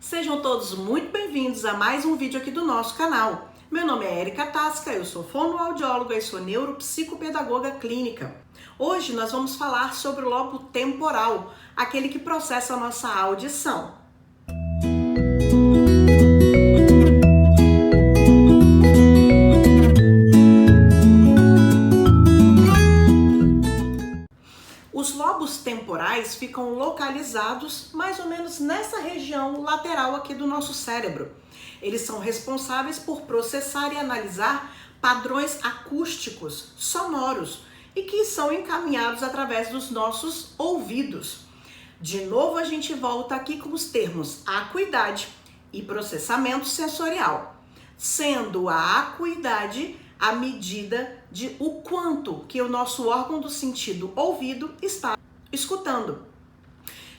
Sejam todos muito bem-vindos a mais um vídeo aqui do nosso canal. Meu nome é Erika Tasca, eu sou fonoaudióloga e sou neuropsicopedagoga clínica. Hoje nós vamos falar sobre o lobo temporal, aquele que processa a nossa audição. Os lobos temporais ficam localizados mais ou menos nessa região lateral aqui do nosso cérebro. Eles são responsáveis por processar e analisar padrões acústicos, sonoros, e que são encaminhados através dos nossos ouvidos. De novo a gente volta aqui com os termos acuidade e processamento sensorial, sendo a acuidade a medida de o quanto que o nosso órgão do sentido ouvido está escutando.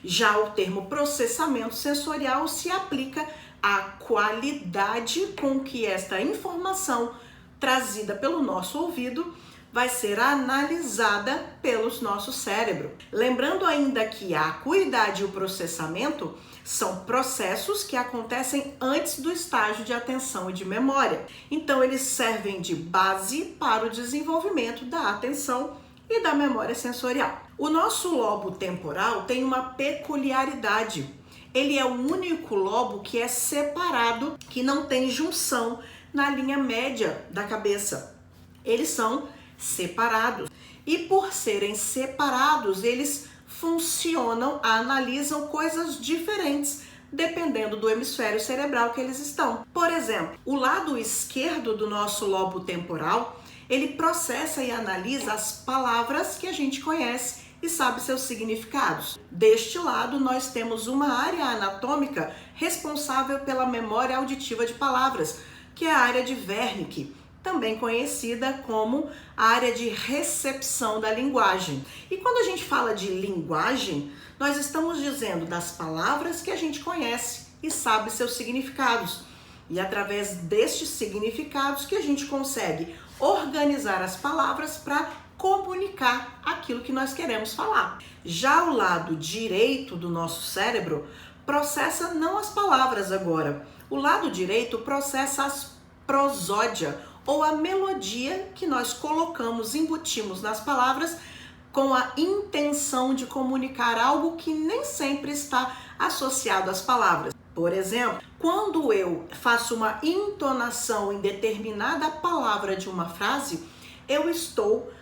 Já o termo processamento sensorial se aplica à qualidade com que esta informação trazida pelo nosso ouvido vai ser analisada pelos nosso cérebro. Lembrando ainda que a acuidade e o processamento são processos que acontecem antes do estágio de atenção e de memória. Então, eles servem de base para o desenvolvimento da atenção e da memória sensorial. O nosso lobo temporal tem uma peculiaridade. Ele é o único lobo que é separado, que não tem junção na linha média da cabeça. Eles são separados. E por serem separados, eles funcionam, analisam coisas diferentes dependendo do hemisfério cerebral que eles estão. Por exemplo, o lado esquerdo do nosso lobo temporal, ele processa e analisa as palavras que a gente conhece e sabe seus significados. Deste lado, nós temos uma área anatômica responsável pela memória auditiva de palavras, que é a área de Wernicke, também conhecida como a área de recepção da linguagem. E quando a gente fala de linguagem, nós estamos dizendo das palavras que a gente conhece e sabe seus significados. E através destes significados que a gente consegue organizar as palavras para comunicar aquilo que nós queremos falar. Já o lado direito do nosso cérebro processa não as palavras agora. O lado direito processa as prosódia, ou a melodia que nós colocamos, embutimos nas palavras com a intenção de comunicar algo que nem sempre está associado às palavras. Por exemplo, quando eu faço uma entonação em determinada palavra de uma frase, eu estou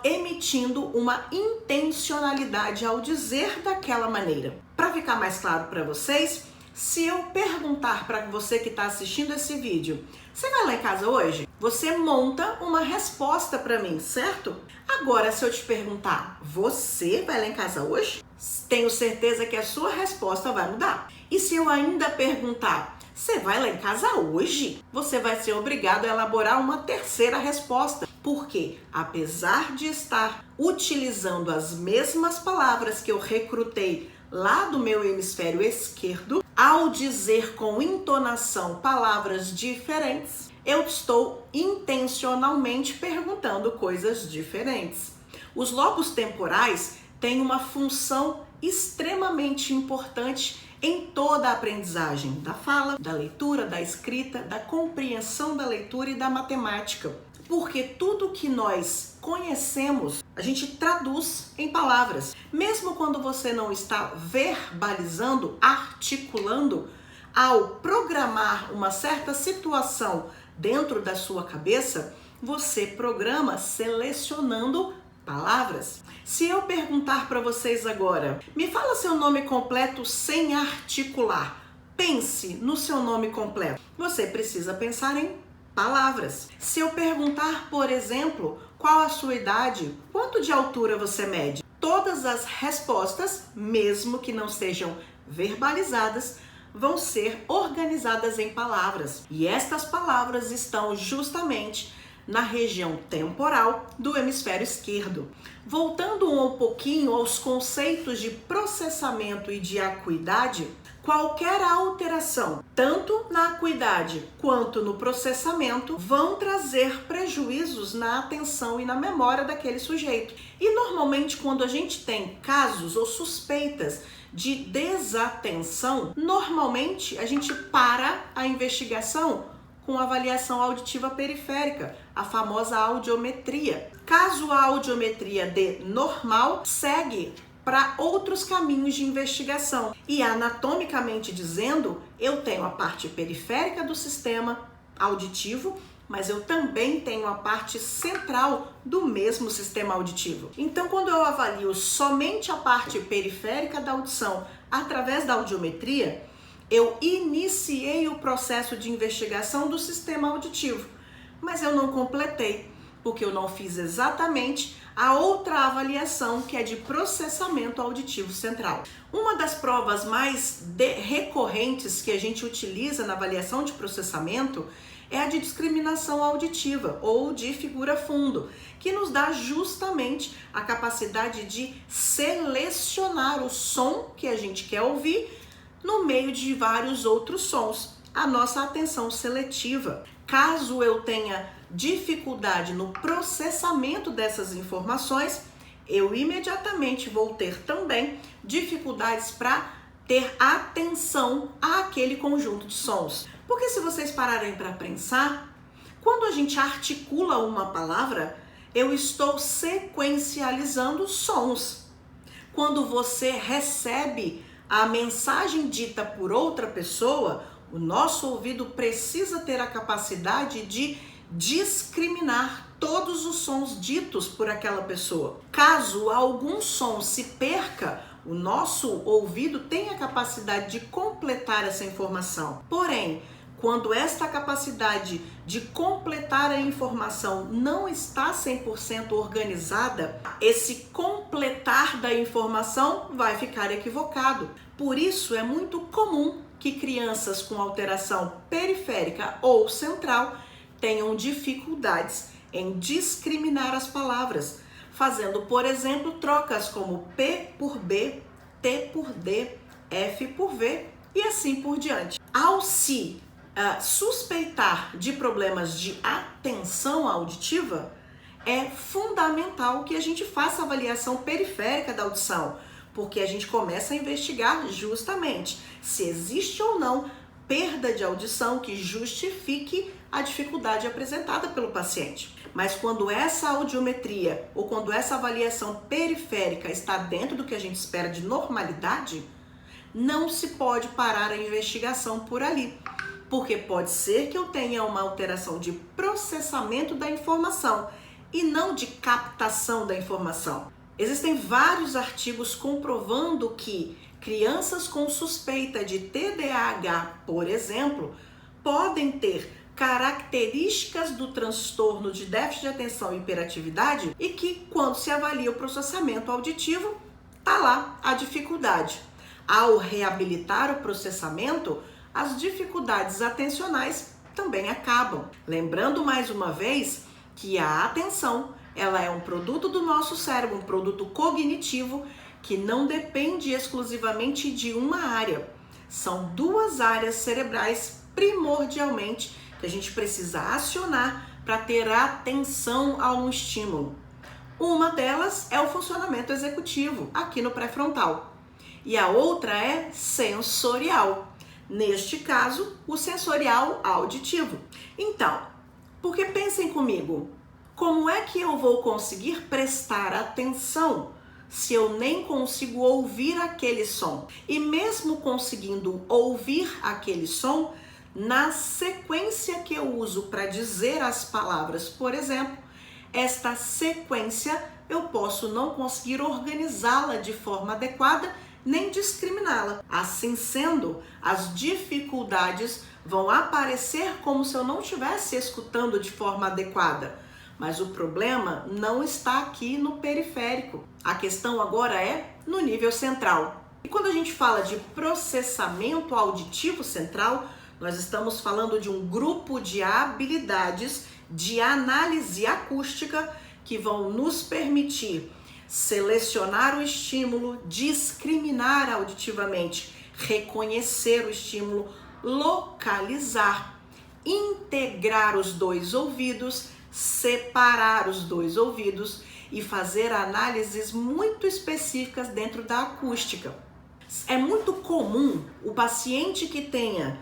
emitindo uma intencionalidade ao dizer daquela maneira. Para ficar mais claro para vocês, se eu perguntar para você que está assistindo esse vídeo, você vai lá em casa hoje? Você monta uma resposta para mim, certo? Agora, se eu te perguntar, você vai lá em casa hoje? Tenho certeza que a sua resposta vai mudar. E se eu ainda perguntar, você vai lá em casa hoje? Você vai ser obrigado a elaborar uma terceira resposta. Porque, apesar de estar utilizando as mesmas palavras que eu recrutei lá do meu hemisfério esquerdo, ao dizer com entonação palavras diferentes, eu estou intencionalmente perguntando coisas diferentes. Os lobos temporais têm uma função extremamente importante em toda a aprendizagem da fala, da leitura, da escrita, da compreensão da leitura e da matemática. Porque tudo que nós conhecemos, a gente traduz em palavras. Mesmo quando você não está verbalizando, articulando, ao programar uma certa situação dentro da sua cabeça, você programa selecionando palavras. Se eu perguntar para vocês agora, me fala seu nome completo sem articular. Pense no seu nome completo. Você precisa pensar em palavras. Se eu perguntar, por exemplo, qual a sua idade, quanto de altura você mede, todas as respostas, mesmo que não sejam verbalizadas, vão ser organizadas em palavras. E estas palavras estão justamente na região temporal do hemisfério esquerdo. Voltando um pouquinho aos conceitos de processamento e de acuidade, qualquer alteração, tanto na acuidade quanto no processamento, vão trazer prejuízos na atenção e na memória daquele sujeito. E normalmente quando a gente tem casos ou suspeitas de desatenção, normalmente a gente para a investigação com avaliação auditiva periférica, a famosa audiometria. Caso a audiometria dê normal, segue para outros caminhos de investigação. E anatomicamente dizendo, eu tenho a parte periférica do sistema auditivo, mas eu também tenho a parte central do mesmo sistema auditivo. Então, quando eu avalio somente a parte periférica da audição através da audiometria, eu iniciei o processo de investigação do sistema auditivo, mas eu não completei, porque eu não fiz exatamente a outra avaliação, que é de processamento auditivo central. Uma das provas mais recorrentes que a gente utiliza na avaliação de processamento é a de discriminação auditiva, ou de figura fundo, que nos dá justamente a capacidade de selecionar o som que a gente quer ouvir no meio de vários outros sons, a nossa atenção seletiva. Caso eu tenha dificuldade no processamento dessas informações, eu imediatamente vou ter também dificuldades para ter atenção àquele conjunto de sons. Porque se vocês pararem para pensar, quando a gente articula uma palavra, eu estou sequencializando sons. Quando você recebe a mensagem dita por outra pessoa, o nosso ouvido precisa ter a capacidade de discriminar todos os sons ditos por aquela pessoa. Caso algum som se perca, o nosso ouvido tem a capacidade de completar essa informação. Porém, quando esta capacidade de completar a informação não está 100% organizada, esse completar da informação vai ficar equivocado. Por isso, é muito comum que crianças com alteração periférica ou central tenham dificuldades em discriminar as palavras, fazendo, por exemplo, trocas como P por B, T por D, F por V e assim por diante. Ao se suspeitar de problemas de atenção auditiva, é fundamental que a gente faça a avaliação periférica da audição, porque a gente começa a investigar justamente se existe ou não perda de audição que justifique a dificuldade apresentada pelo paciente. Mas quando essa audiometria ou quando essa avaliação periférica está dentro do que a gente espera de normalidade, não se pode parar a investigação por ali, porque pode ser que eu tenha uma alteração de processamento da informação e não de captação da informação. Existem vários artigos comprovando que crianças com suspeita de TDAH, por exemplo, podem ter características do transtorno de déficit de atenção e hiperatividade e que, quando se avalia o processamento auditivo, está lá a dificuldade. Ao reabilitar o processamento, as dificuldades atencionais também acabam. Lembrando mais uma vez que a atenção, ela é um produto do nosso cérebro, um produto cognitivo que não depende exclusivamente de uma área. São duas áreas cerebrais primordialmente que a gente precisa acionar para ter atenção a um estímulo. Uma delas é o funcionamento executivo, aqui no pré-frontal, e a outra é sensorial. Neste caso, o sensorial auditivo. Então, porque pensem comigo, como é que eu vou conseguir prestar atenção se eu nem consigo ouvir aquele som? E mesmo conseguindo ouvir aquele som, na sequência que eu uso para dizer as palavras, por exemplo, esta sequência eu posso não conseguir organizá-la de forma adequada nem discriminá-la. Assim sendo, as dificuldades vão aparecer como se eu não estivesse escutando de forma adequada. Mas o problema não está aqui no periférico. A questão agora é no nível central. E quando a gente fala de processamento auditivo central, nós estamos falando de um grupo de habilidades de análise acústica que vão nos permitir selecionar o estímulo, discriminar auditivamente, reconhecer o estímulo, localizar, integrar os dois ouvidos, separar os dois ouvidos e fazer análises muito específicas dentro da acústica. É muito comum o paciente que tenha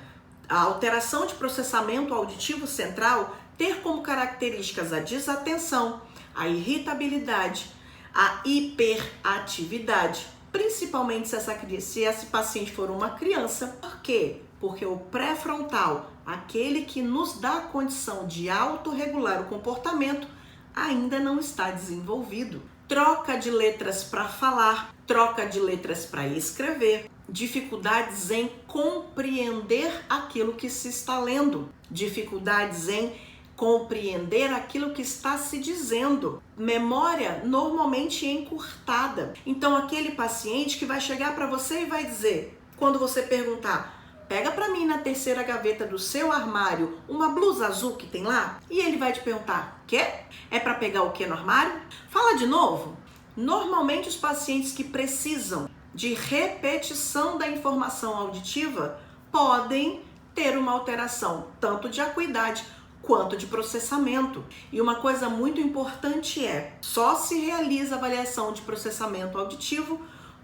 a alteração de processamento auditivo central ter como características a desatenção, a irritabilidade, a hiperatividade, principalmente se esse paciente for uma criança. Por quê? Porque o pré-frontal, aquele que nos dá a condição de autorregular o comportamento, ainda não está desenvolvido. Troca de letras para falar, troca de letras para escrever, dificuldades em compreender aquilo que se está lendo, dificuldades em compreender aquilo que está se dizendo, memória normalmente encurtada. Então aquele paciente que vai chegar para você e vai dizer, quando você perguntar, pega para mim na terceira gaveta do seu armário uma blusa azul que tem lá, e ele vai te perguntar, quê? É para pegar o que no armário? Fala de novo. Normalmente os pacientes que precisam de repetição da informação auditiva podem ter uma alteração tanto de acuidade quanto de processamento. E uma coisa muito importante só se realiza avaliação de processamento auditivo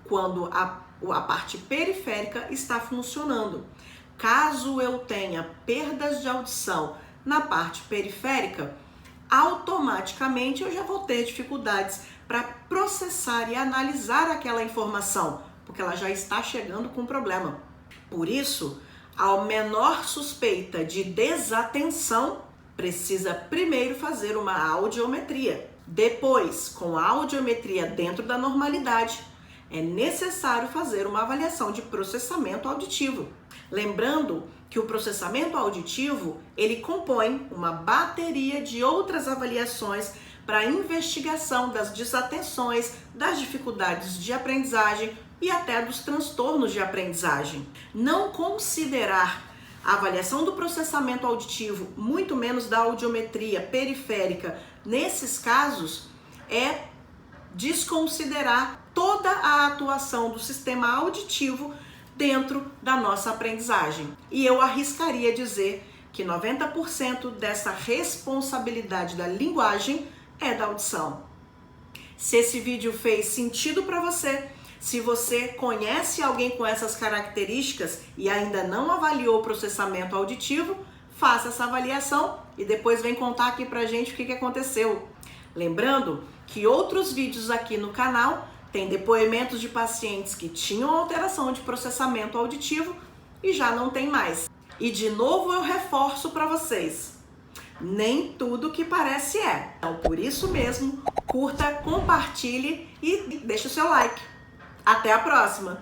quando a parte periférica está funcionando. Caso eu tenha perdas de audição na parte periférica, automaticamente eu já vou ter dificuldades para processar e analisar aquela informação, porque ela já está chegando com problema. Por isso, ao menor suspeita de desatenção, precisa primeiro fazer uma audiometria. Depois, com a audiometria dentro da normalidade, é necessário fazer uma avaliação de processamento auditivo. Lembrando que o processamento auditivo, ele compõe uma bateria de outras avaliações para a investigação das desatenções, das dificuldades de aprendizagem e até dos transtornos de aprendizagem. Não considerar a avaliação do processamento auditivo, muito menos da audiometria periférica, nesses casos, é desconsiderar toda a atuação do sistema auditivo dentro da nossa aprendizagem. E eu arriscaria dizer que 90% dessa responsabilidade da linguagem é da audição. Se esse vídeo fez sentido para você, se você conhece alguém com essas características e ainda não avaliou o processamento auditivo, faça essa avaliação e depois vem contar aqui pra gente o que aconteceu. Lembrando que outros vídeos aqui no canal têm depoimentos de pacientes que tinham alteração de processamento auditivo e já não tem mais. E de novo eu reforço para vocês, nem tudo que parece é. Então por isso mesmo, curta, compartilhe e deixe o seu like. Até a próxima!